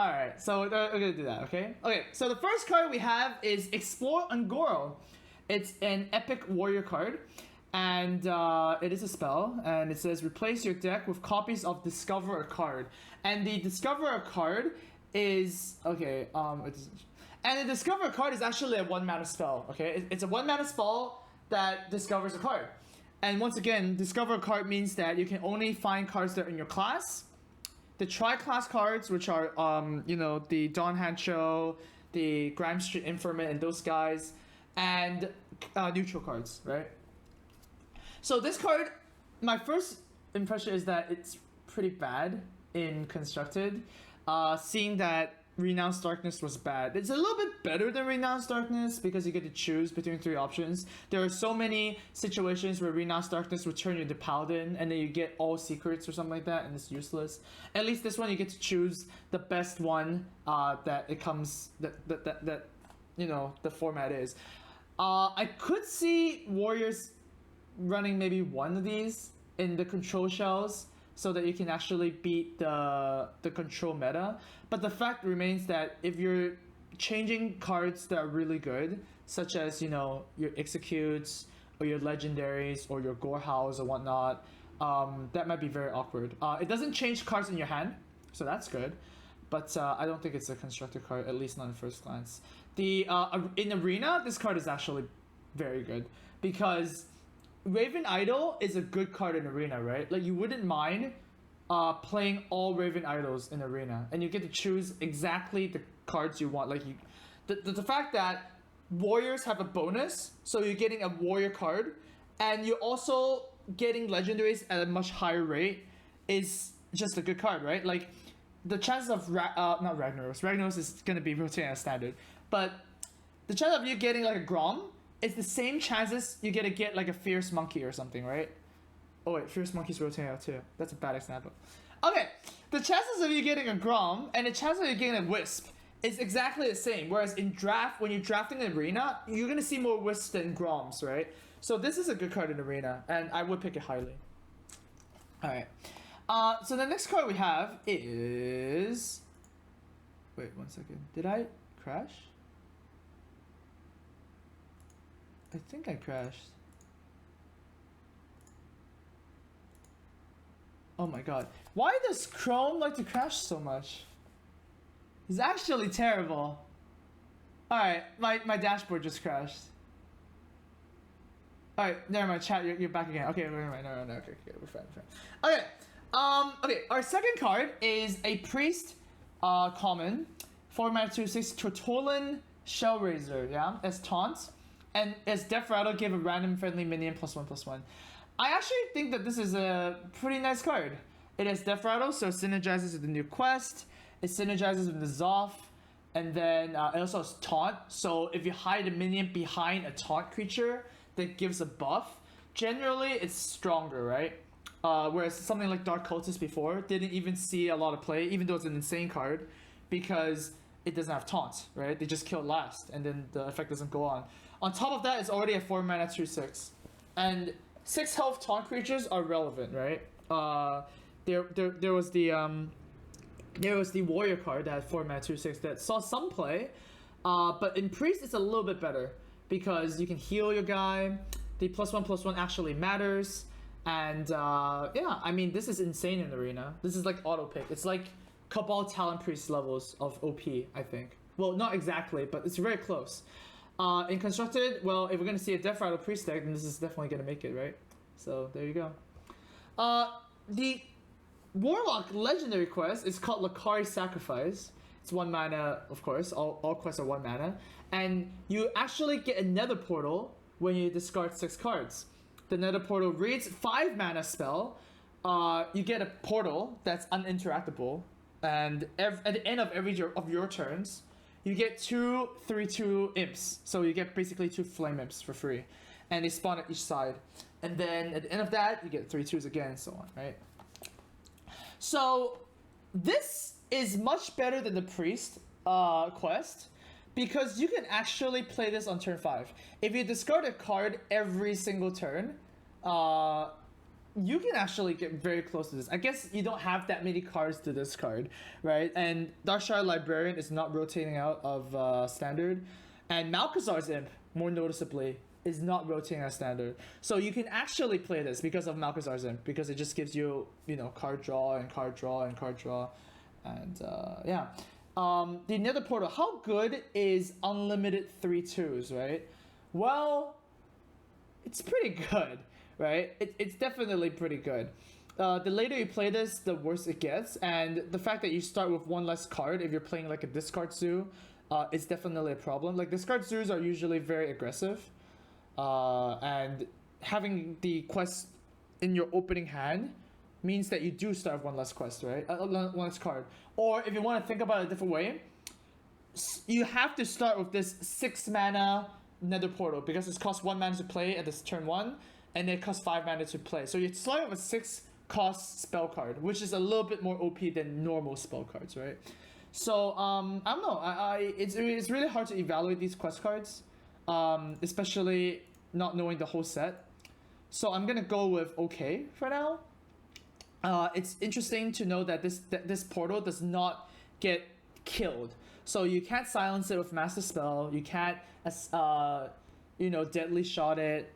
Alright, so we're gonna do that, okay? Okay, so the first card we have is Explore Ungoro. It's an epic warrior card, and it is a spell, and it says replace your deck with copies of Discover a Card. And the Discover a Card is, okay, and the Discover a Card is actually a 1 mana spell, okay? It's a 1 mana spell that discovers a card. And once again, Discover a Card means that you can only find cards that are in your class. The tri-class cards, which are, you know, the Dawn Hancho, the Grime Street Informant, and those guys, and neutral cards, right? So this card, my first impression is that it's pretty bad in Constructed. Seeing that Renounced Darkness was bad. It's a little bit better than Renounced Darkness because you get to choose between 3 options. There are so many situations where Renounced Darkness would turn you into Paladin and then you get all secrets or something like that and it's useless. At least this one you get to choose the best one that it comes, that you know, the format is. I could see Warriors running maybe one of these in the control shells so that you can actually beat the control meta. But the fact remains that if you're changing cards that are really good, such as, you know, your Executes or your Legendaries or your Gorehouse or whatnot, that might be very awkward. It doesn't change cards in your hand, so that's good. But I don't think it's a constructed card, at least not at first glance. The in Arena, this card is actually very good because Raven Idol is a good card in Arena, right? Like, you wouldn't mind playing all Raven Idols in Arena, and you get to choose exactly the cards you want. Like, the fact that Warriors have a bonus, so you're getting a Warrior card, and you're also getting Legendaries at a much higher rate is just a good card, right? Like, the chances of not Ragnaros is gonna be rotating as standard, but the chance of you getting like a Grom, it's the same chances you get like a Fierce Monkey or something, right? Oh wait, Fierce Monkey's rotating out too. That's a bad example. Okay, the chances of you getting a Grom and the chances of you getting a Wisp is exactly the same. Whereas in draft, when you're drafting an Arena, you're gonna see more Wisps than Groms, right? So this is a good card in Arena, and I would pick it highly. Alright. So the next card we have is... Wait, 1 second. Did I crash? I think I crashed. Oh my god. Why does Chrome like to crash so much? It's actually terrible. Alright, my dashboard just crashed. Alright, never mind, chat, you're back again. Okay, never mind, no, okay, we're fine. Okay, okay, our second card is a Priest common, 4 mana 2/6 Tortolan Shellraiser, yeah, as taunt. And as Death Rattle, give a random friendly minion +1/+1. I actually think that this is a pretty nice card. It has Death Rattle, so it synergizes with the new quest. It synergizes with the Zoth. And then it also has Taunt. So if you hide a minion behind a taunt creature that gives a buff, generally it's stronger, right? Whereas something like Dark Cultist before didn't even see a lot of play, even though it's an insane card, because it doesn't have Taunt, right? They just kill it last, and then the effect doesn't go on. On top of that, it's already a 4 mana 2/6, and 6 health taunt creatures are relevant, right? There was the warrior card that had 4 mana 2/6 that saw some play, but in priest it's a little bit better because you can heal your guy. The +1/+1 actually matters, and yeah, I mean this is insane in Arena. This is like auto pick. It's like Cabal Talon Priest levels of OP, I think. Well, not exactly, but it's very close. In Constructed, well, if we're gonna see a Death Rattle Priest deck, then this is definitely gonna make it, right? So there you go. The Warlock Legendary quest is called Lakari Sacrifice. It's 1 mana, of course. All quests are 1 mana, and you actually get a Nether Portal when you discard 6 cards. The Nether Portal reads 5 mana spell. You get a portal that's uninteractable, and at the end of every of your turns, you get 2 3/2 imps. So you get basically 2 flame imps for free, and they spawn at each side. And then at the end of that, you get 3/2s again, and so on, right? So this is much better than the priest quest, because you can actually play this on turn 5. If you discard a card every single turn, you can actually get very close to this. I guess you don't have that many cards to discard, right? And Darkshire Librarian is not rotating out of standard, and Malkazar's Imp, more noticeably, is not rotating as standard. So you can actually play this because of Malkazar's Imp, because it just gives you, you know, card draw and card draw and card draw. And yeah. The Nether Portal, how good is unlimited 3/2s, right? Well, it's pretty good, right? It's definitely pretty good. The later you play this, the worse it gets. And the fact that you start with one less card if you're playing like a discard zoo, is definitely a problem. Like discard zoos are usually very aggressive. And having the quest in your opening hand means that you do start with one less quest, right? One less card. Or if you want to think about it a different way, you have to start with this 6 mana Nether Portal because it costs 1 mana to play at this turn 1, and it costs 5 mana to play. So you're starting with a 6 cost spell card, which is a little bit more OP than normal spell cards, right? So I don't know. It's really hard to evaluate these quest cards, especially not knowing the whole set. So I'm gonna go with okay for now. It's interesting to know that this portal does not get killed. So you can't silence it with Master Spell. You can't, you know, Deadly Shot it.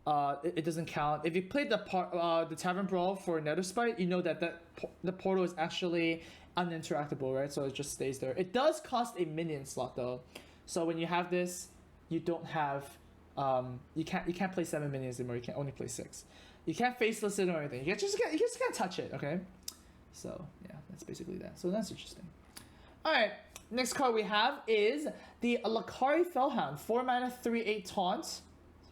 It doesn't count. If you played the Tavern Brawl for Nether Spite, you know that the portal is actually uninteractable, right? So it just stays there. It does cost a minion slot though. So when you have this, you don't have, you can't play 7 minions anymore. You can only play 6. You can't faceless it or anything. You just can't touch it, okay? So yeah, that's basically that. So that's interesting. All right, next card we have is the Lakari Fellhound, 4 mana, 3/8 taunt,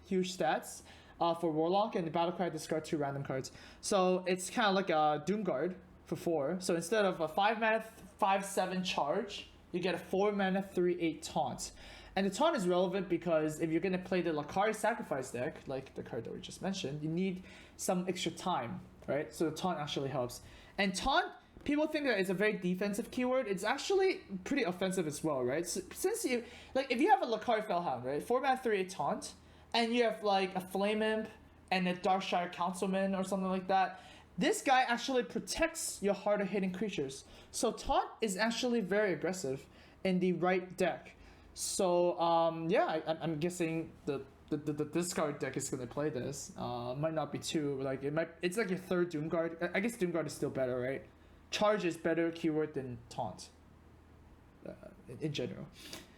huge stats for Warlock, and the battle card discard 2 random cards. So it's kind of like a Doomguard for 4. So instead of a 5 mana, 5/7 charge, you get a 4 mana, 3/8 taunt. And the taunt is relevant because if you're going to play the Lakari Sacrifice deck, like the card that we just mentioned, you need some extra time, right? So the taunt actually helps. And taunt, people think that it's a very defensive keyword. It's actually pretty offensive as well, right? So since you, like, if you have a Lakari Fellhound, right? 4 mana, 3/8 taunt, and you have like a Flame Imp and a Darkshire Councilman or something like that, this guy actually protects your harder hitting creatures. So taunt is actually very aggressive in the right deck. So yeah, I'm guessing the discard deck is gonna play this. Might not be too, like it's like your third Doomguard. I guess Doomguard is still better, right? Charge is better keyword than taunt, in general.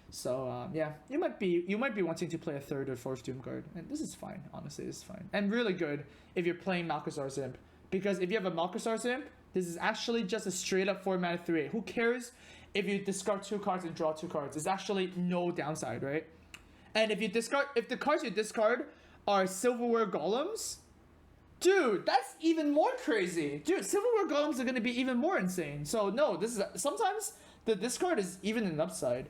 So yeah, you might be wanting to play a third or fourth Doomguard, and this is fine. Honestly, this is fine and really good if you're playing Malkazar's Imp, because if you have a Malkazar's Imp, this is actually just a straight up 4 mana 3/8. Who cares if you discard 2 cards and draw 2 cards? It's actually no downside, right? And if the cards you discard are Silverware Golems, dude, that's even more crazy. Dude, Silverware Golems are gonna be even more insane. So no, this is sometimes the discard is even an upside.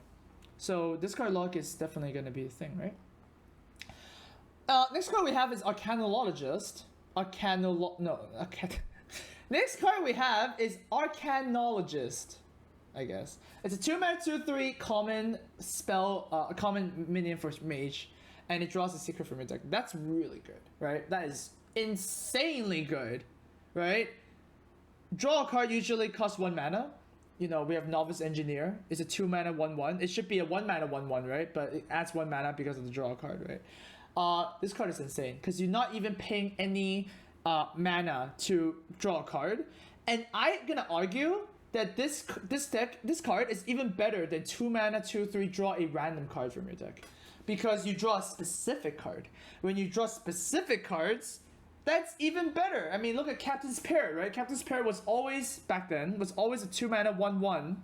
So discard lock is definitely gonna be a thing, right? Next card we have is Arcanologist. Next card we have is Arcanologist, I guess. It's a 2 mana 2/3 common spell, a common minion for mage, and it draws a secret from your deck. That's really good, right? That is insanely good, right? Draw a card usually costs 1 mana. You know, we have Novice Engineer. It's a 2 mana 1/1. It should be a 1 mana 1/1, right? But it adds 1 mana because of the draw card, right? This card is insane because you're not even paying any mana to draw a card, and I'm gonna argue that this card is even better than 2 mana 2/3 draw a random card from your deck, because you draw a specific card. When you draw specific cards, that's even better. I mean, look at Captain's Parrot, right? Captain's Parrot was always, back then, was always a 2 mana 1/1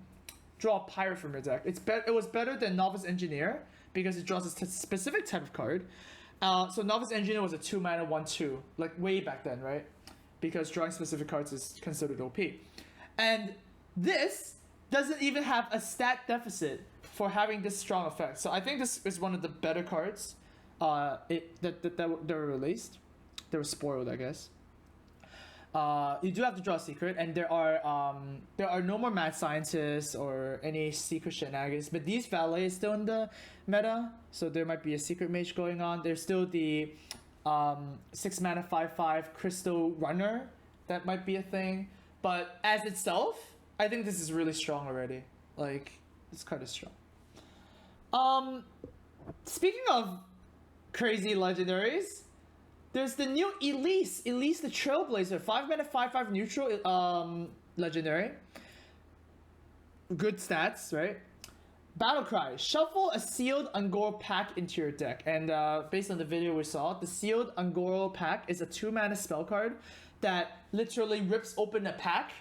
draw a pirate from your deck. It was better than Novice Engineer because it draws a specific type of card. So Novice Engineer was a 2 mana 1/2, like way back then, right? Because drawing specific cards is considered OP. And this doesn't even have a stat deficit for having this strong effect. So I think this is one of the better cards that were released. They were spoiled, I guess. You do have to draw a secret, and there are no more mad scientists or any secret shenanigans, but these valet is still in the meta, so there might be a secret mage going on. There's still the 6 mana 5/5 Crystal Runner. That might be a thing. But as itself, I think this is really strong already. Like, this card is strong. Speaking of crazy legendaries, there's the new Elise the Trailblazer, 5 mana 5/5 neutral legendary. Good stats, right? Battle Cry. Shuffle a sealed Ungoro pack into your deck. And based on the video we saw, the sealed Ungoro pack is a 2 mana spell card that literally rips open a pack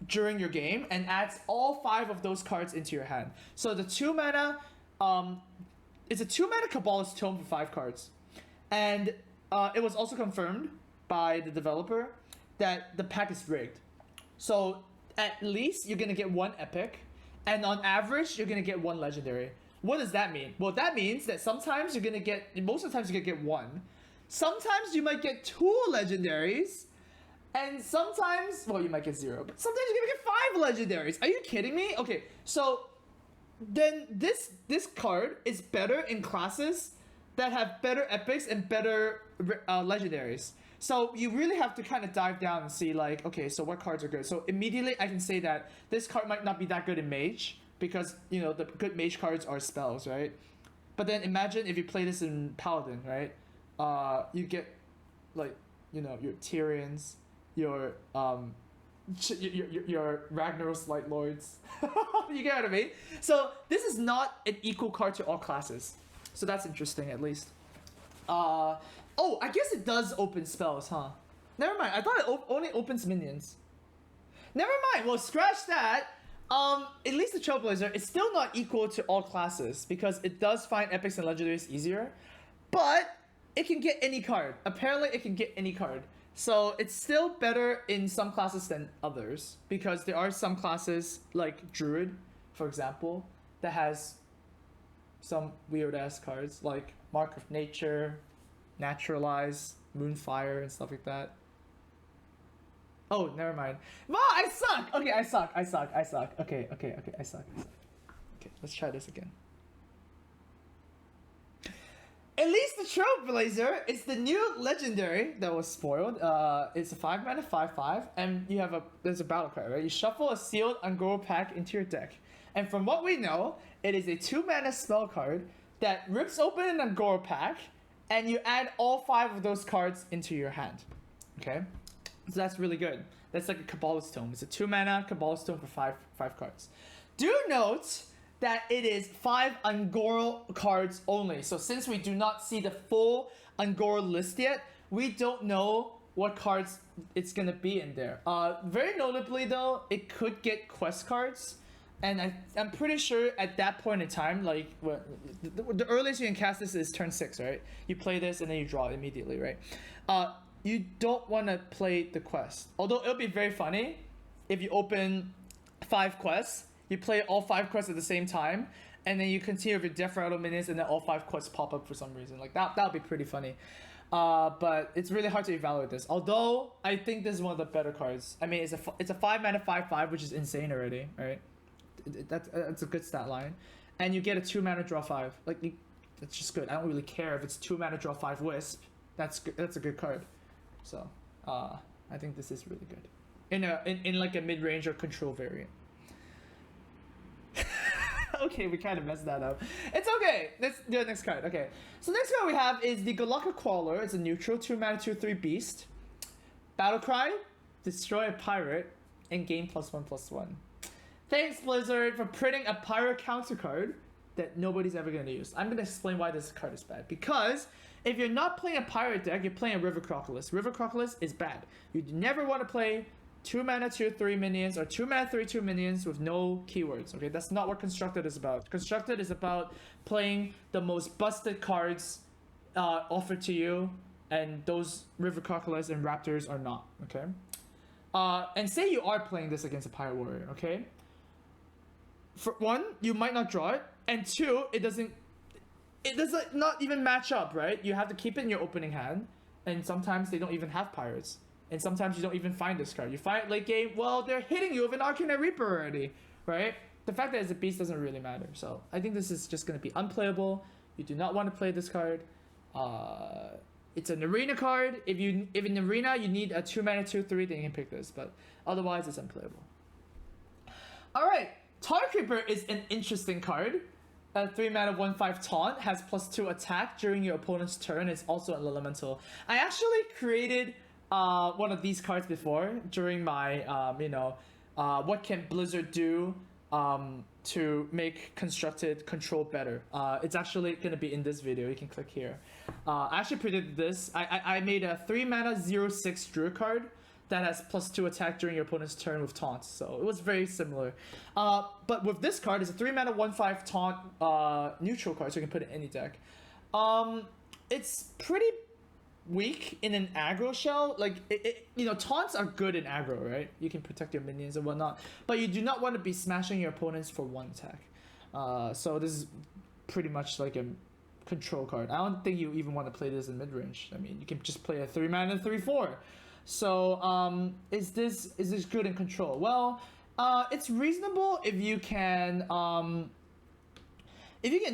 during your game and adds all 5 of those cards into your hand. So the 2 mana, it's a 2 mana Kabbalist Tome for 5 cards. And it was also confirmed by the developer that the pack is rigged. So at least you're gonna get 1 epic, and on average you're gonna get 1 legendary. What does that mean? Well, that means that sometimes you're gonna get, most of the times you're gonna get 1. Sometimes you might get 2 legendaries, and sometimes, well, you might get 0, but sometimes you're gonna get 5 legendaries. Are you kidding me? Okay, so then this card is better in classes that have better epics and better legendaries. So you really have to kind of dive down and see, like, okay, so what cards are good? So immediately I can say that this card might not be that good in Mage, because, you know, the good Mage cards are spells, right? But then imagine if you play this in Paladin, right? You get, like, you know, your Tyrians, your Ragnaros Light Lords. You get what I mean? So this is not an equal card to all classes. So that's interesting, at least. Oh, I guess it does open spells, huh? Never mind. I thought it only opens minions. Never mind. Well, scratch that. At least the Trailblazer is still not equal to all classes, because it does find epics and legendaries easier, but it can get any card. Apparently, it can get any card. So it's still better in some classes than others, because there are some classes like Druid, for example, that has some weird ass cards like Mark of Nature, Naturalize, Moonfire, and stuff like that. Oh, never mind. Ma, I suck! Okay, I suck. Okay, I suck. Okay, let's try this again. At least the Trailblazer is the new legendary that was spoiled. It's a 5 mana 5/5, and you have there's a battle cry, right? You shuffle a sealed Ungoro pack into your deck. And from what we know, it is a 2 mana spell card that rips open an Ungoro pack, and you add all 5 of those cards into your hand. Okay? So that's really good. That's like a Kabbalist Tome. It's a 2 mana Kabbalist Tome for 5 cards. Do note that it is 5 Ungoro cards only. So since we do not see the full Ungoro list yet, we don't know what cards it's gonna be in there. Very notably though, it could get quest cards. And I'm pretty sure at that point in time, like, the earliest you can cast this is turn 6, right? You play this and then you draw it immediately, right? You don't want to play the quest. Although it'll be very funny if you open 5 quests, you play all 5 quests at the same time, and then you continue with your Death Rattle minions, and then all 5 quests pop up for some reason. Like, that'll be pretty funny. But it's really hard to evaluate this. Although I think this is one of the better cards. I mean, it's a 5 mana 5/5, which is insane already, right? That's a good stat line, and you get a 2 mana draw 5. Like, that's just good. I don't really care if it's 2 mana draw 5 Wisp. That's good. That's a good card. So I think this is really good in like a mid-range or control variant. Okay, we kind of messed that up. It's okay. Let's do the next card. Okay, so next card we have is the Golakka Crawler. It's a neutral 2 mana 2/3 beast. Battle Cry: destroy a pirate and gain +1/+1. Thanks, Blizzard, for printing a pirate counter card that nobody's ever going to use. I'm going to explain why this card is bad. Because if you're not playing a pirate deck, you're playing a River Crocodilus. River Crocodilus is bad. You never want to play 2 mana 2/3 minions or 2 mana 3/2 minions with no keywords. Okay, that's not what Constructed is about. Constructed is about playing the most busted cards offered to you, and those River Crocodilus and Raptors are not. Okay, and say you are playing this against a Pirate Warrior. Okay. For one, you might not draw it, and 2, it does not even match up, right? You have to keep it in your opening hand, and sometimes they don't even have pirates, and sometimes you don't even find this card. You find it late game, well, they're hitting you with an Arcane Reaper already, right? The fact that it's a beast doesn't really matter. So I think this is just going to be unplayable. You do not want to play this card. It's an arena card. If in arena you need a 2-mana 2/3, then you can pick this. But otherwise, it's unplayable. All right, Tar Creeper is an interesting card. A 3-mana 1/5 taunt has +2 attack during your opponent's turn. It's also an elemental. I actually created one of these cards before during my what can Blizzard do to make constructed control better. It's actually gonna be in this video. You can click here. I actually predicted this. I made a 3-mana 0/6 Druid card that has +2 attack during your opponent's turn with taunts. So it was very similar. But with this card, it's a 3-mana 1/5 taunt neutral card, so you can put it in any deck. It's pretty weak in an aggro shell. Like taunts are good in aggro, right? You can protect your minions and whatnot, but you do not want to be smashing your opponents for 1 attack. So this is pretty much like a control card. I don't think you even want to play this in mid range. I mean, you can just play a 3-mana 3/4. So is this good in control? Well, it's reasonable if you can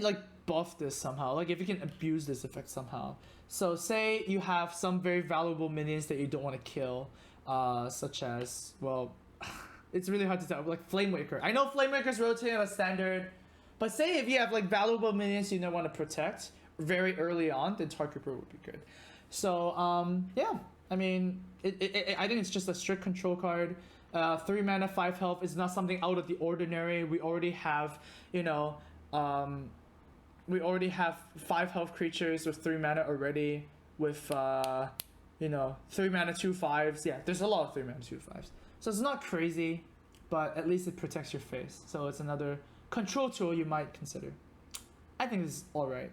like buff this somehow, like if you can abuse this effect somehow. So say you have some very valuable minions that you don't want to kill, such as, well, it's really hard to tell, like Flamewaker. I know Flamewaker's rotating on a standard, but say if you have like valuable minions you don't want to protect very early on, then Tar Creeper would be good. So yeah, I mean, I think it's just a strict control card. 3 mana, 5 health is not something out of the ordinary. We already have, we already have 5 health creatures with 3 mana already. With 3 mana 2/5s. Yeah, there's a lot of 3 mana 2/5s. So it's not crazy, but at least it protects your face. So it's another control tool you might consider. I think it's all right.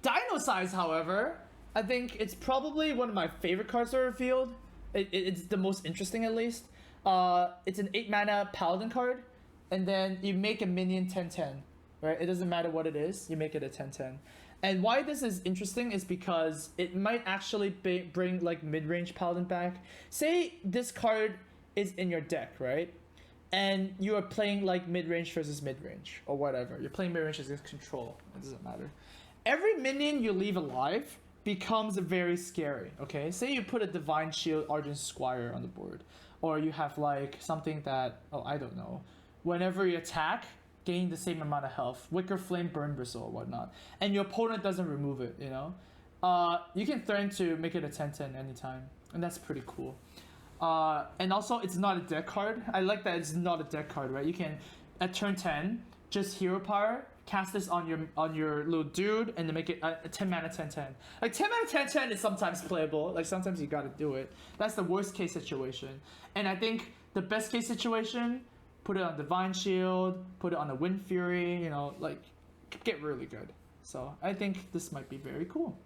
Dino Size, however, I think it's probably one of my favorite cards that are revealed. It's the most interesting, at least. It's an 8 mana Paladin card, and then you make a minion 10/10, right? It doesn't matter what it is, you make it a 10/10. And why this is interesting is because it might actually bring like mid-range Paladin back. Say this card is in your deck, right? And you are playing like mid-range versus mid-range, or whatever. You're playing mid-range against control, it doesn't matter. Every minion you leave alive becomes very scary, okay? Say you put a Divine Shield Argent Squire on the board, or you have like something that, I don't know, whenever you attack, gain the same amount of health, Wicker Flame, Burn Bristle, or whatnot, and your opponent doesn't remove it, you can threaten to make it a 10/10 anytime, and that's pretty cool. And also, it's not a deck card. I like that it's not a deck card, right? You can, at turn 10, just Hero Power, cast this on your little dude, and then make it a 10 mana 10/10. Like 10 mana 10/10 is sometimes playable. Like sometimes you gotta do it. That's the worst case situation. And I think the best case situation, put it on Divine Shield, put it on the Wind Fury. Like get really good. So I think this might be very cool.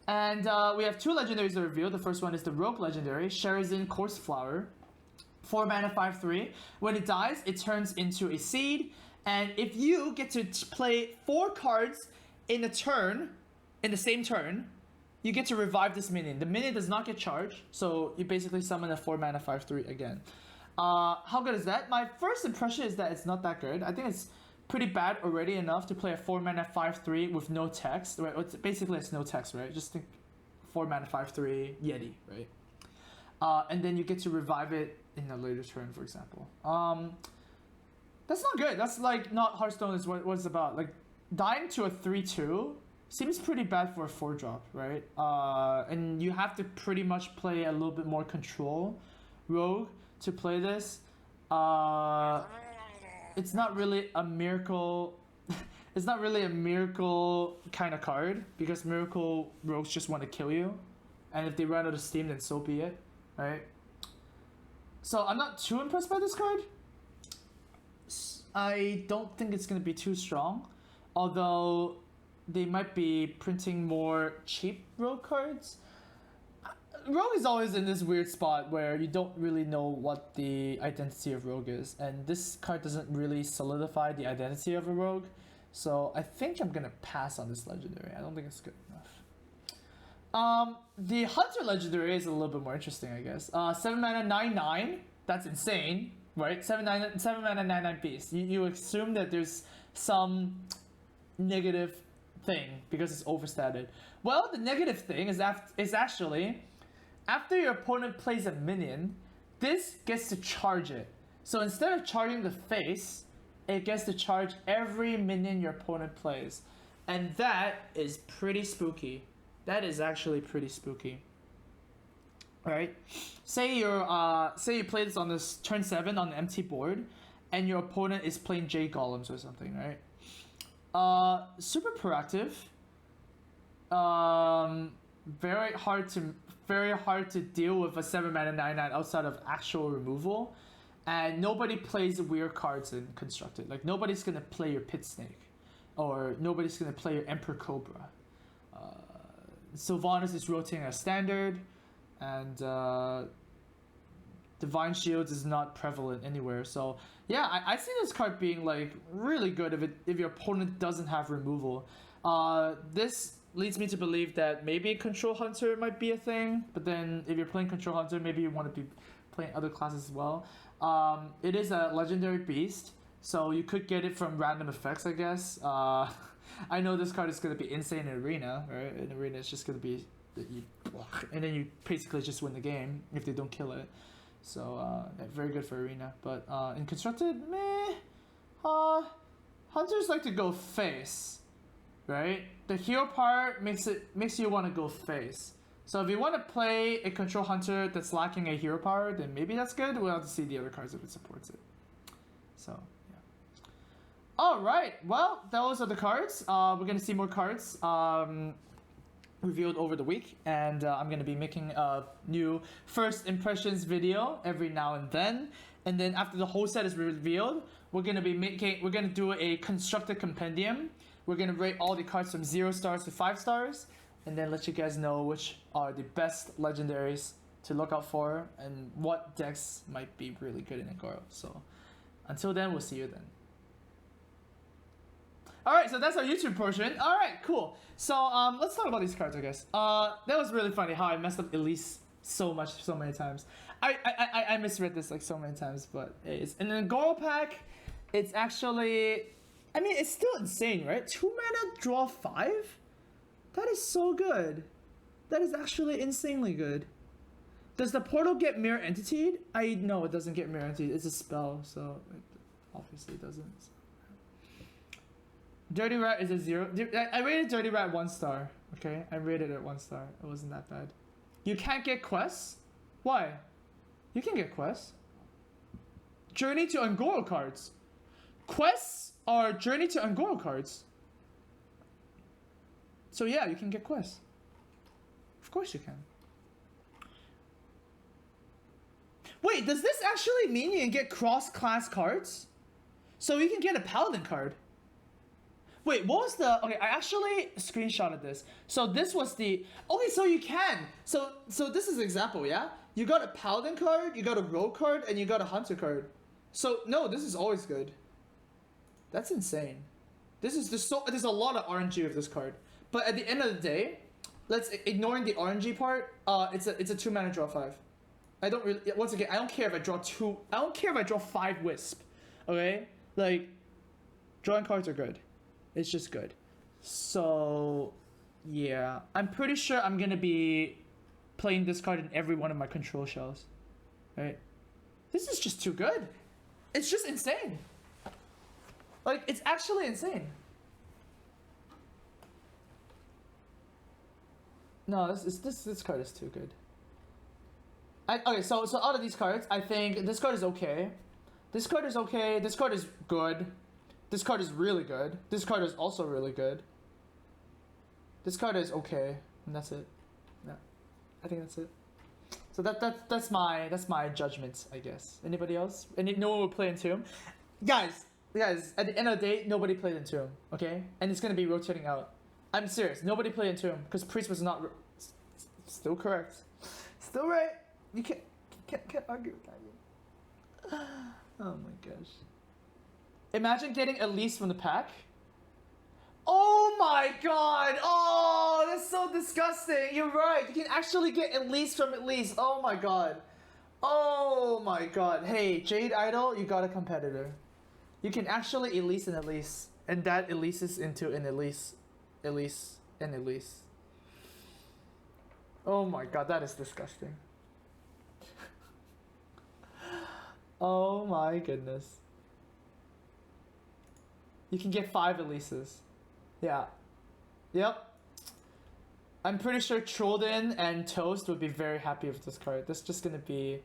And we have 2 legendaries to reveal. The first one is the Rogue legendary, Sherazin Course Flower, 4 mana 5/3. When it dies, it turns into a seed. And if you get to play 4 cards in the same turn, you get to revive this minion. The minion does not get charged, so you basically summon a 4 mana 5/3 again. How good is that? My first impression is that it's not that good. I think it's pretty bad already enough to play a 4 mana 5/3 with no text. Right? It's basically it's no text, right? Just think 4 mana 5/3 Yeti, right? And then you get to revive it in a later turn, for example. That's not good. That's like not Hearthstone is what it's about. Like dying to a 3/2 seems pretty bad for a 4-drop, right? And you have to pretty much play a little bit more control rogue to play this. It's not really a miracle. It's not really a miracle kind of card, because miracle rogues just want to kill you, and if they run out of steam, then so be it, right? So I'm not too impressed by this card. I don't think it's going to be too strong, although they might be printing more cheap rogue cards. Rogue is always in this weird spot where you don't really know what the identity of rogue is, and this card doesn't really solidify the identity of a rogue, so I think I'm going to pass on this legendary. I don't think it's good enough. The Hunter legendary is a little bit more interesting, I guess. 7 mana 9/9, that's insane. Right, 7 mana 9/9 beast. You assume that there's some negative thing because it's overstated. Well, the negative thing is actually after your opponent plays a minion, this gets to charge it. So instead of charging the face, it gets to charge every minion your opponent plays. And that is pretty spooky. That is actually pretty spooky. Alright? Say you play this on this turn 7 on the empty board, and your opponent is playing Jade Golems or something, right? Super proactive. Very hard to deal with a 7 mana 9/9 outside of actual removal. And nobody plays weird cards in Constructed. Like, nobody's gonna play your Pit Snake. Or nobody's gonna play your Emperor Cobra. Sylvanas is rotating as standard. And Divine Shields is not prevalent anywhere. So, yeah, I see this card being, like, really good if your opponent doesn't have removal. This leads me to believe that maybe Control Hunter might be a thing. But then, if you're playing Control Hunter, maybe you want to be playing other classes as well. It is a legendary beast, so you could get it from random effects, I guess. I know this card is going to be insane in Arena, right? In Arena, it's just going to be and then you basically just win the game if they don't kill it. So very good for Arena. But in Constructed, meh. Hunters like to go face, right? The hero part makes you want to go face. So if you want to play a Control Hunter that's lacking a hero power, then maybe that's good. We'll have to see the other cards if it supports it. So, yeah. Alright, well, those are the cards. We're going to see more cards revealed over the week. And I'm going to be making a new first impressions video every now and then. And then after the whole set is revealed, we're going to do a constructed compendium. We're going to rate all the cards from 0 stars to 5 stars. And then let you guys know which are the best legendaries to look out for and what decks might be really good in Agoro. So until then, we'll see you then. Alright, so that's our YouTube portion. Alright, cool. So let's talk about these cards, I guess. That was really funny how I messed up Elise so many times. I misread this like so many times, but it's in the Agoro pack, it's actually, I mean, it's still insane, right? 2 mana, draw 5? That is so good. That is actually insanely good. Does the portal get mirror entitied? No, it doesn't get mirror entitied. It's a spell, so it obviously doesn't. Dirty Rat is a 0. I rated Dirty Rat 1 star. Okay, I rated it 1 star. It wasn't that bad. You can't get quests? Why? You can get quests. Journey to Ungoro cards. Quests are Journey to Ungoro cards. So yeah, you can get quests. Of course you can. Wait, does this actually mean you can get cross-class cards? So you can get a Paladin card. Wait, what was the... Okay, I actually screenshotted this. So this was the... Okay, so you can. So this is an example, yeah? You got a Paladin card, you got a Rogue card, and you got a Hunter card. So, no, this is always good. That's insane. There's a lot of RNG with this card. But at the end of the day, ignoring the RNG part, it's a 2 mana draw 5. I don't really, once again, I don't care if I draw 2, I don't care if I draw 5 Wisp, okay? Like, drawing cards are good. It's just good. So, yeah. I'm pretty sure I'm gonna be playing this card in every one of my control shells, right? This is just too good. It's just insane. Like, it's actually insane. No, this card is too good. Okay, so out of these cards, I think this card is okay. This card is okay. This card is good. This card is really good. This card is also really good. This card is okay, and that's it. Yeah, I think that's it. So that's my judgment, I guess. Anybody else? No one will play Entomb. Guys, at the end of the day, nobody played Entomb, okay? And it's gonna be rotating out. I'm serious. Nobody played Entomb because Priest was not. Still correct. Still right. You can't argue with that. Oh my gosh. Imagine getting Elise from the pack. Oh my god. Oh, that's so disgusting. You're right. You can actually get Elise from Elise. Oh my god. Oh my god. Hey, Jade Idol, you got a competitor. You can actually Elise an Elise. And that Elises into an Elise. Elise and Elise. Oh my god, that is disgusting. Oh my goodness. You can get 5 Elises. Yeah. Yep. I'm pretty sure Trolden and Toast would be very happy with this card. This is just gonna be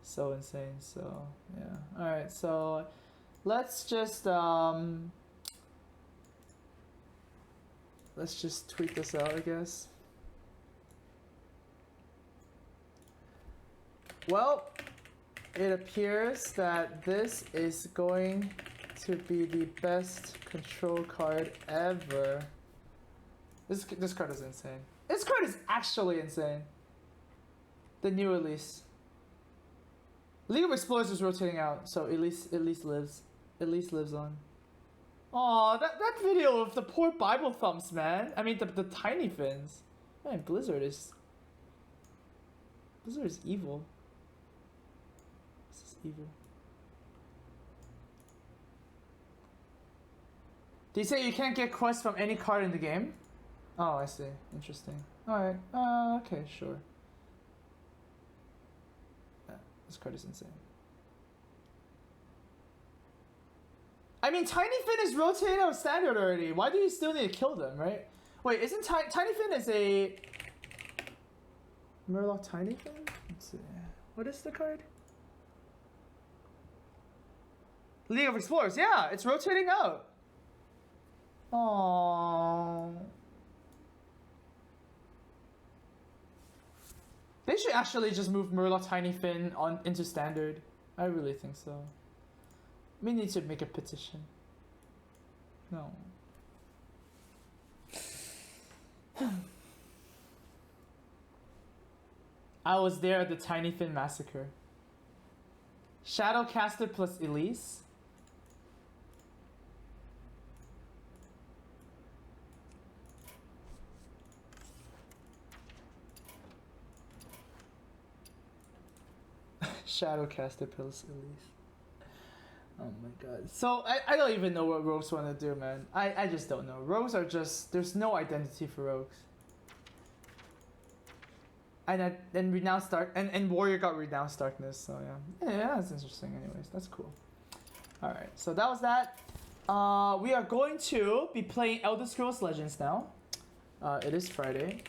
so insane. So yeah. Alright, so let's just tweet this out, I guess. Well, it appears that this is going to be the best control card ever. This card is insane. This card is actually insane. The new Elise. League of Explorers is rotating out, so Elise lives. Elise lives on. Aw, that video of the poor Bible thumbs, man. I mean, the tiny fins. Man, Blizzard is evil. This is evil. Did you say you can't get quests from any card in the game? Oh, I see. Interesting. Alright. Okay, sure. Yeah, this card is insane. I mean, Tiny Fin is rotating out standard already. Why do you still need to kill them, right? Wait, isn't Tiny Fin is a... Murloc Tiny Fin? Let's see. What is the card? League of Explorers. Yeah, it's rotating out. Aww. They should actually just move Murloc Tiny Fin on into standard. I really think so. We need to make a petition. No. I was there at the Tiny Fin massacre. Shadowcaster plus Elise. Shadowcaster plus Elise. Oh my god. So I don't even know what rogues want to do, man. I just don't know. Rogues are just, there's no identity for rogues. And Renounced Dark and Warrior got Renounced Darkness, so yeah. Yeah, that's interesting anyways. That's cool. Alright, so that was that. We are going to be playing Elder Scrolls Legends now. It is Friday.